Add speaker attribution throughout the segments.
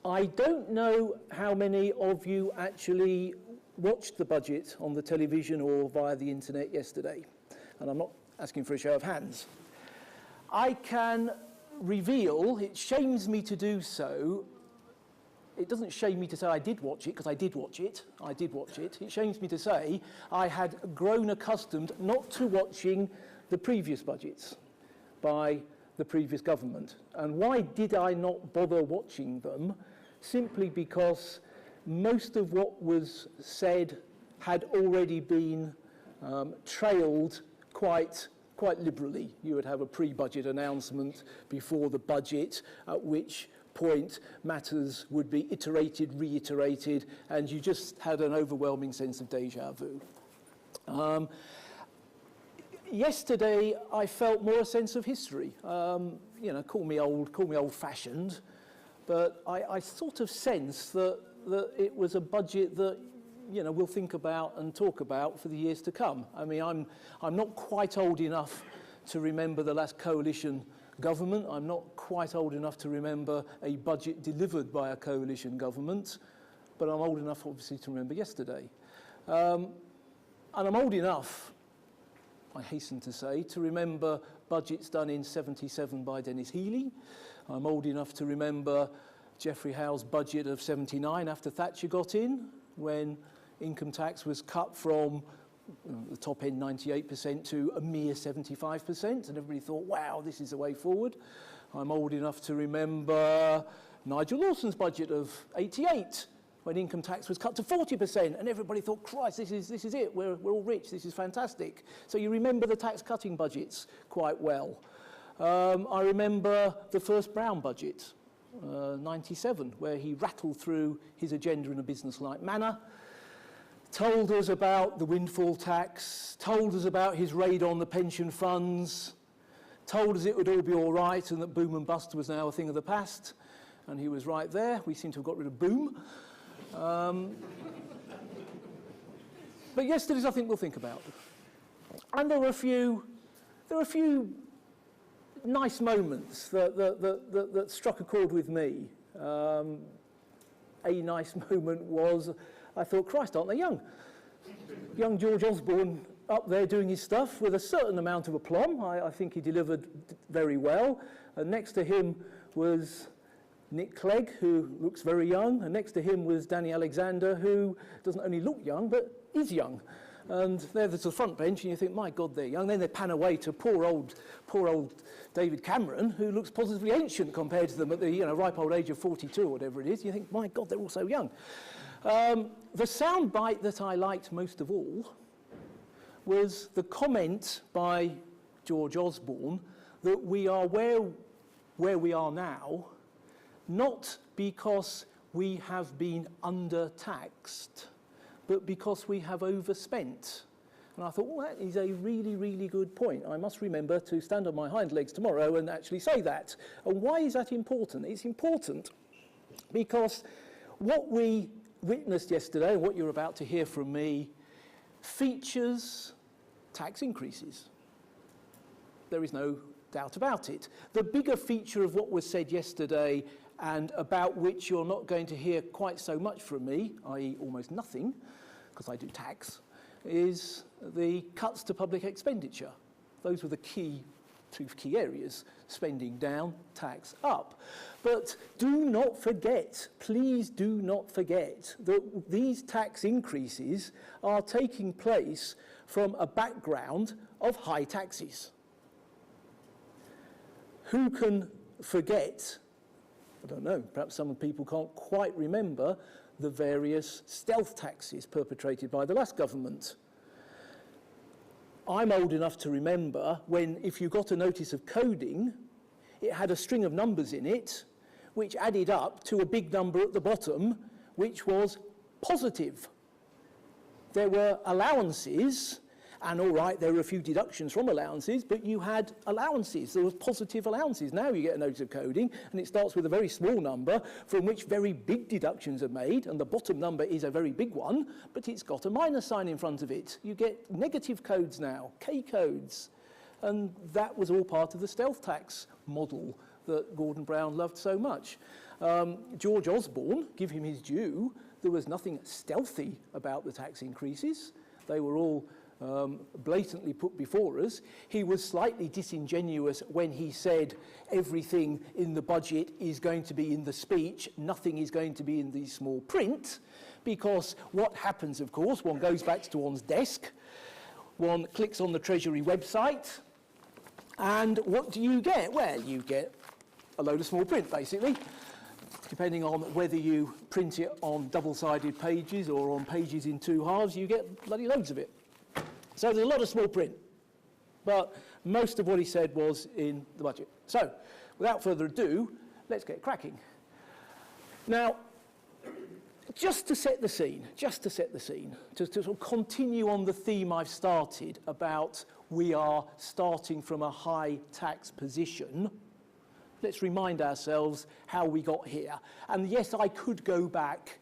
Speaker 1: I don't know how many of you actually watched the budget on the television or via the internet yesterday, and I'm not asking for a show of hands. I can reveal, it shames me to do so, it doesn't shame me to say I did watch it, because I did watch it. It shames me to say I had grown accustomed not to watching the previous budgets by the previous government. And why did I not bother watching them? Simply because most of what was said had already been trailed quite liberally. You would have a pre-budget announcement before the budget, at which point matters would be iterated, reiterated, and you just had an overwhelming sense of déjà vu. Yesterday, I felt more a sense of history. Call me old-fashioned, but I sort of sense that it was a budget that we'll think about and talk about for the years to come. I mean, I'm not quite old enough to remember the last coalition government. I'm not quite old enough to remember a budget delivered by a coalition government, but I'm old enough, obviously, to remember yesterday. And I'm old enough, I hasten to say, to remember budgets done in '77 by Denis Healey. I'm old enough to remember Geoffrey Howe's budget of '79 after Thatcher got in, when income tax was cut from the top end 98% to a mere 75%, and everybody thought, wow, this is the way forward. I'm old enough to remember Nigel Lawson's budget of '88, when income tax was cut to 40%, and everybody thought, Christ, this is it, we're all rich, this is fantastic. So you remember the tax cutting budgets quite well. I remember the first Brown budget, 97, where he rattled through his agenda in a business-like manner, told us about the windfall tax, told us about his raid on the pension funds, told us it would all be all right and that boom and bust was now a thing of the past, and he was right there. We seem to have got rid of boom. But yesterday's I think we'll think about. And there were a few nice moments that struck a chord with me. A nice moment was, I thought, Christ, aren't they young? Young George Osborne up there doing his stuff with a certain amount of aplomb. I think he delivered very well. And next to him was Nick Clegg, who looks very young, and next to him was Danny Alexander, who doesn't only look young, but is young. And they're at the front bench, and you think, my God, they're young. Then they pan away to poor old David Cameron, who looks positively ancient compared to them at the ripe old age of 42 or whatever it is. You think, my God, they're all so young. The sound bite that I liked most of all was the comment by George Osborne that we are where we are now, not because we have been under-taxed, but because we have overspent. And I thought, well, that is a really, really good point. I must remember to stand on my hind legs tomorrow and actually say that. And why is that important? It's important because what we witnessed yesterday, and what you're about to hear from me, features tax increases. There is no doubt about it. The bigger feature of what was said yesterday, and about which you're not going to hear quite so much from me, i.e. almost nothing, because I do tax, is the cuts to public expenditure. Those were the two key areas: spending down, tax up. But do not forget, please do not forget, that these tax increases are taking place from a background of high taxes. Who can forget, I don't know, perhaps some people can't quite remember the various stealth taxes perpetrated by the last government. I'm old enough to remember when, if you got a notice of coding, it had a string of numbers in it, which added up to a big number at the bottom, which was positive. There were allowances, and all right, there were a few deductions from allowances, but you had allowances. There was positive allowances. Now you get a notice of coding, and it starts with a very small number from which very big deductions are made, and the bottom number is a very big one, but it's got a minus sign in front of it. You get negative codes now, K codes. And that was all part of the stealth tax model that Gordon Brown loved so much. George Osborne, give him his due, there was nothing stealthy about the tax increases. They were all blatantly put before us. He was slightly disingenuous when he said everything in the budget is going to be in the speech, nothing is going to be in the small print, because what happens, of course, one goes back to one's desk, one clicks on the Treasury website, and what do you get? Well, you get a load of small print, basically, depending on whether you print it on double-sided pages or on pages in two halves, you get bloody loads of it. So there's a lot of small print, but most of what he said was in the budget. So, without further ado, let's get cracking. Now, just to set the scene, to sort of continue on the theme I've started about we are starting from a high tax position, let's remind ourselves how we got here. And yes, I could go back.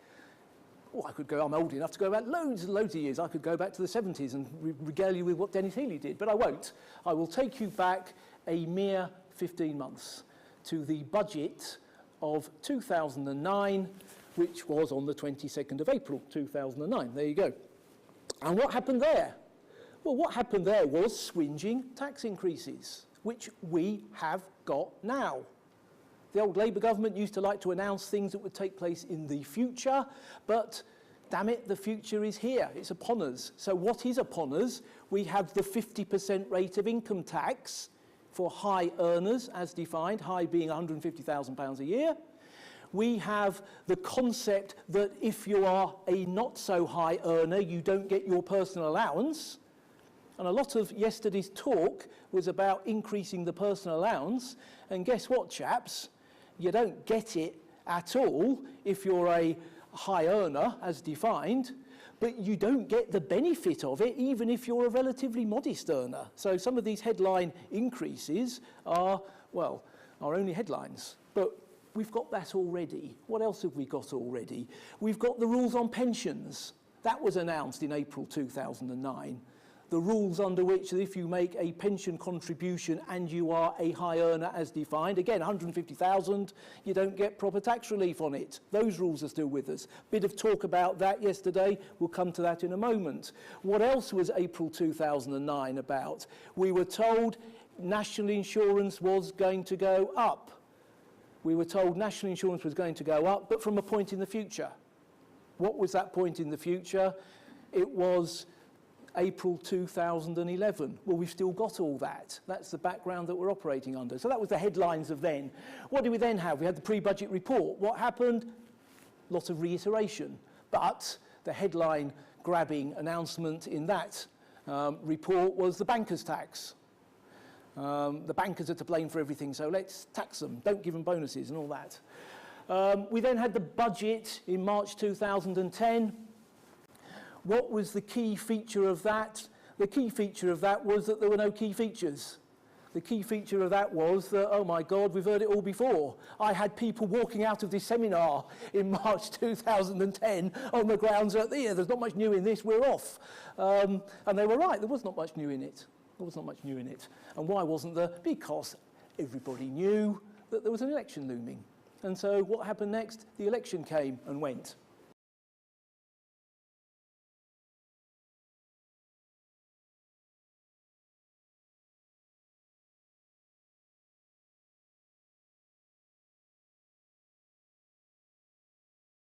Speaker 1: I'm old enough to go back loads and loads of years. I could go back to the 70s and regale you with what Dennis Healey did, but I won't. I will take you back a mere 15 months to the budget of 2009, which was on the 22nd of April 2009. There you go. And what happened there? Well, what happened there was swinging tax increases, which we have got now. The old Labour government used to like to announce things that would take place in the future, but damn it, the future is here. It's upon us. So what is upon us? We have the 50% rate of income tax for high earners, as defined, high being £150,000 a year. We have the concept that if you are a not-so-high earner, you don't get your personal allowance. And a lot of yesterday's talk was about increasing the personal allowance. And guess what, chaps? You don't get it at all if you're a high earner, as defined, but you don't get the benefit of it even if you're a relatively modest earner. So some of these headline increases are only headlines. But we've got that already. What else have we got already? We've got the rules on pensions. That was announced in April 2009. The rules under which if you make a pension contribution and you are a high earner as defined, again, 150,000, you don't get proper tax relief on it. Those rules are still with us. Bit of talk about that yesterday. We'll come to that in a moment. What else was April 2009 about? We were told national insurance was going to go up. We were told national insurance was going to go up, but from a point in the future. What was that point in the future? It was April 2011. Well, we've still got all that. That's the background that we're operating under. So that was the headlines of then. What did we then have? We had the pre-budget report. What happened? Lots of reiteration. But the headline-grabbing announcement in that report was the banker's tax. The bankers are to blame for everything, so let's tax them. Don't give them bonuses and all that. We then had the budget in March 2010. What was the key feature of that? The key feature of that was that there were no key features. The key feature of that was that, oh my God, we've heard it all before. I had people walking out of this seminar in March 2010 on the grounds that there's not much new in this, we're off. And they were right, there was not much new in it. There was not much new in it. And why wasn't there? Because everybody knew that there was an election looming. And so what happened next? The election came and went.